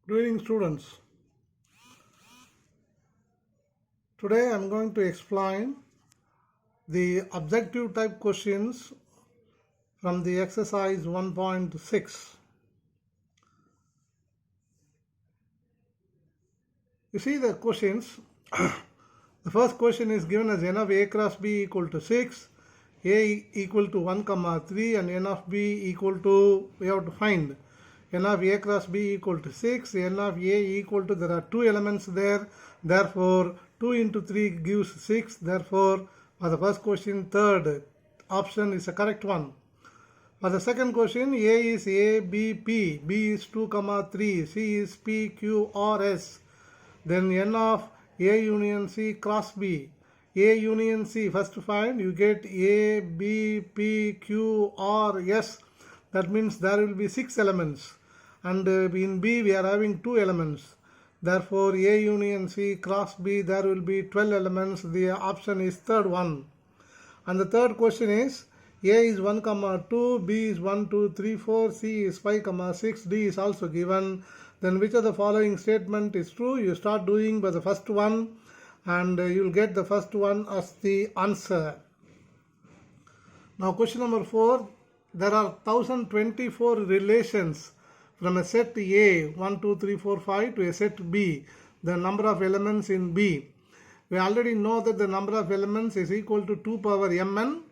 Good evening, students. Today I am going to explain the objective type questions from the exercise 1.6. You see the questions. The first question is given as n of a cross b equal to 6, a equal to 1, 3 and n of b equal to, we have to find n of a cross b equal to 6, n of a equal to, there are two elements there, therefore 2 into 3 gives 6, therefore for the first question third option is the correct one. For the second question, a is a, b, p, b is 2, 3, c is p, q, r, s. Then n of a union c cross b. A union c, first find, you get a, b, p, q, r, s. That means there will be 6 elements. And in b we are having 2 elements. Therefore, a union c cross b, there will be 12 elements. The option is third one. And the third question is, a is 1, 2, b is 1, 2, 3, 4, c is 5, 6, d is also given. Then which of the following statement is true? You start doing by the first one and you will get the first one as the answer. Now question number 4, there are 1024 relations from a set A, 1, 2, 3, 4, 5 to a set B, the number of elements in B. We already know that the number of elements is equal to 2 power mn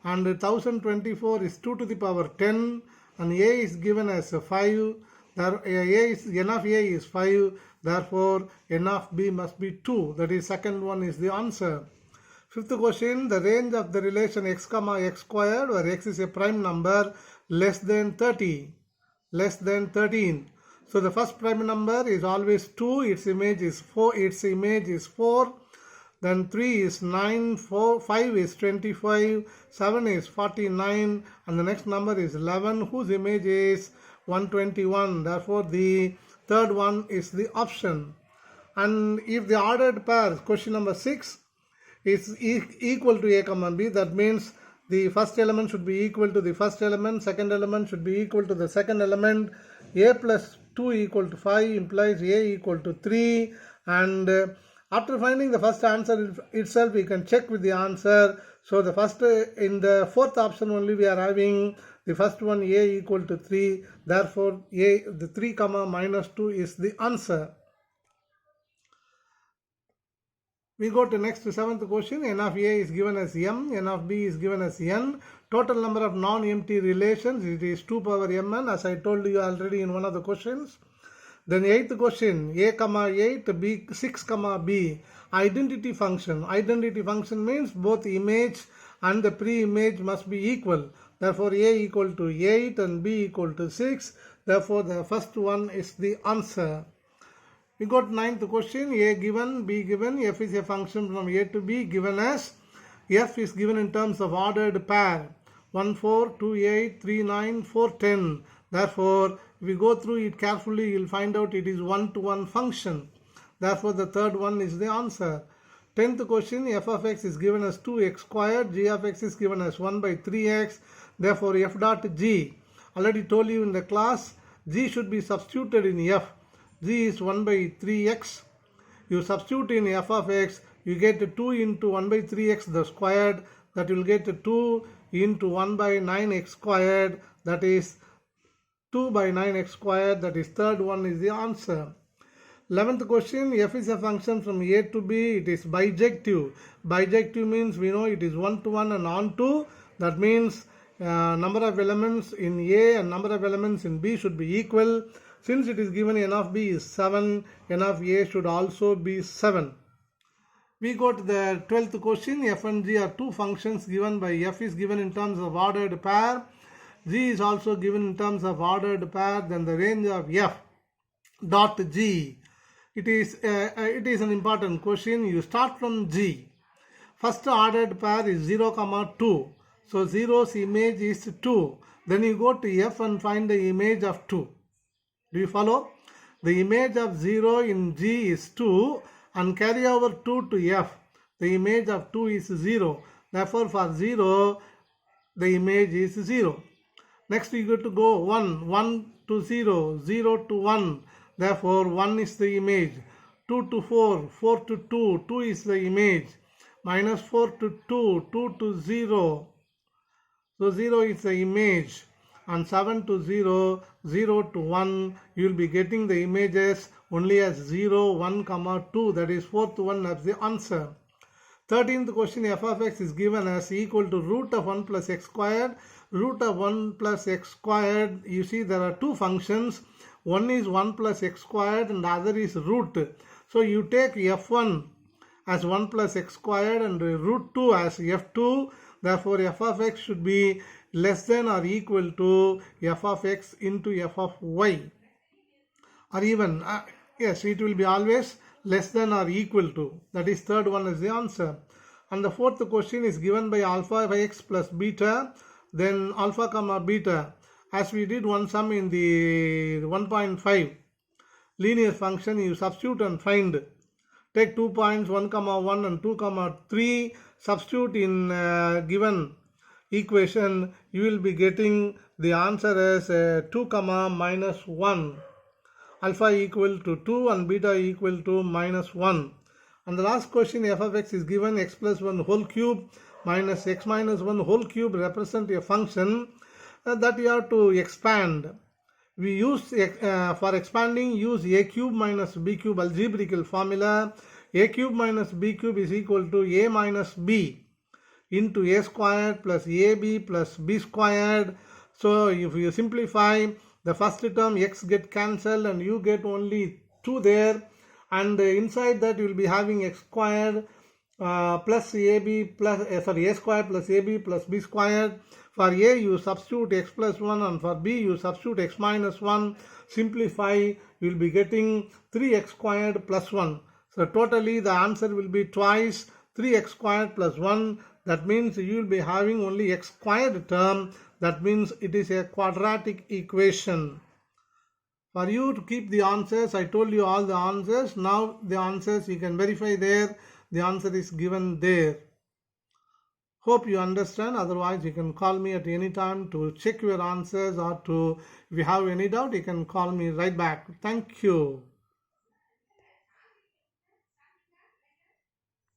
and 1024 is 2 to the power 10 and A is given as 5. N of A is 5, therefore n of B must be 2. That is, second one is the answer. Fifth question, the range of the relation x, x squared, where x is a prime number, less than 30, less than 13. So the first prime number is always 2, its image is 4, then 3 is 9, 5 is 25, 7 is 49, and the next number is 11, whose image is 121. Therefore, the third one is the option. And if the ordered pair, question number 6, is equal to a, b, that means the first element should be equal to the first element, second element should be equal to the second element. A plus 2 equal to 5 implies a equal to 3, and after finding the first answer itself, we can check with the answer. So the first, in the fourth option only, we are having the first one, a equal to 3. Therefore, the 3, minus 2 is the answer. We go to next seventh question. N of A is given as m, n of B is given as n. Total number of non-empty relations, it is 2 power mn, as I told you already in one of the questions. Then eighth question, a, 8, b, 6, b, identity function. Identity function means both image and the pre-image must be equal. Therefore, a equal to 8 and b equal to 6. Therefore, the first one is the answer. We got ninth question, a given, b given, f is a function from a to b given as, f is given in terms of ordered pair, 1, 4, 2, 8, 3, 9, 4, 10. Therefore, if we go through it carefully, you will find out it is one-to-one function. Therefore, the third one is the answer. 10th question, f of x is given as 2x squared, g of x is given as 1 by 3x. Therefore, f dot g, already told you in the class, g should be substituted in f. G is 1 by 3x. You substitute in f of x, you get 2 into 1 by 3x the squared, that will get 2 into 1 by 9x squared, that is 2 by 9x squared, that is third one is the answer. 11th question, f is a function from a to b, it is bijective. Bijective means we know it is one-to-one and on-to. That means number of elements in a and number of elements in b should be equal. Since it is given n of b is 7, n of a should also be 7. We go to the 12th question, f and g are two functions given by f is given in terms of ordered pair. G is also given in terms of ordered pair, then the range of f dot g. It is an important question. You start from g. First ordered pair is 0, 2. So 0's image is 2. Then you go to f and find the image of 2. Do you follow? The image of 0 in G is 2 and carry over 2 to F. The image of 2 is 0. Therefore, for 0, the image is 0. Next, we go to 1 to 0, 0 to 1. Therefore 1 is the image. 2 to 4, 4 to 2, 2 is the image. Minus 4 to 2, 2 to 0. So 0 is the image. And 7 to 0, 0 to 1, you will be getting the images only as 0, 1, 2. That is 4 to 1 as the answer. 13th question, f of x is given as equal to root of 1 plus x squared. Root of 1 plus x squared, you see there are two functions. One is 1 plus x squared and the other is root. So you take f1 as 1 plus x squared and root 2 as f2. Therefore f of x should be less than or equal to f of x into f of y. Or even, yes, it will be always less than or equal to. That is third one is the answer. And the fourth question is given by alpha by x plus beta. Then alpha comma beta. As we did one sum in the 1.5 linear function, you substitute and find. Take 2 points 1, 1 and 2, 3. Substitute in given equation. You will be getting the answer as 2, minus 1. Alpha equal to 2 and beta equal to minus 1. And the last question, f of x is given x plus 1 whole cube minus x minus 1 whole cube represent a function that you have to expand. We use, for expanding, use a cube minus b cube algebraical formula. A cube minus b cube is equal to a minus b into a squared plus ab plus b squared. So if you simplify, the first term x get cancelled and you get only 2 there, and inside that you will be having x squared plus ab plus a squared plus ab plus b squared. For a you substitute x plus 1 and for b you substitute x minus 1. Simplify, you will be getting 3x squared plus 1. So totally the answer will be twice 3x squared plus 1. That means you will be having only x squared term. That means it is a quadratic equation. For you to keep the answers, I told you all the answers. Now the answers you can verify there. The answer is given there. Hope you understand. Otherwise you can call me at any time to check your answers, or to, if you have any doubt, you can call me right back. Thank you.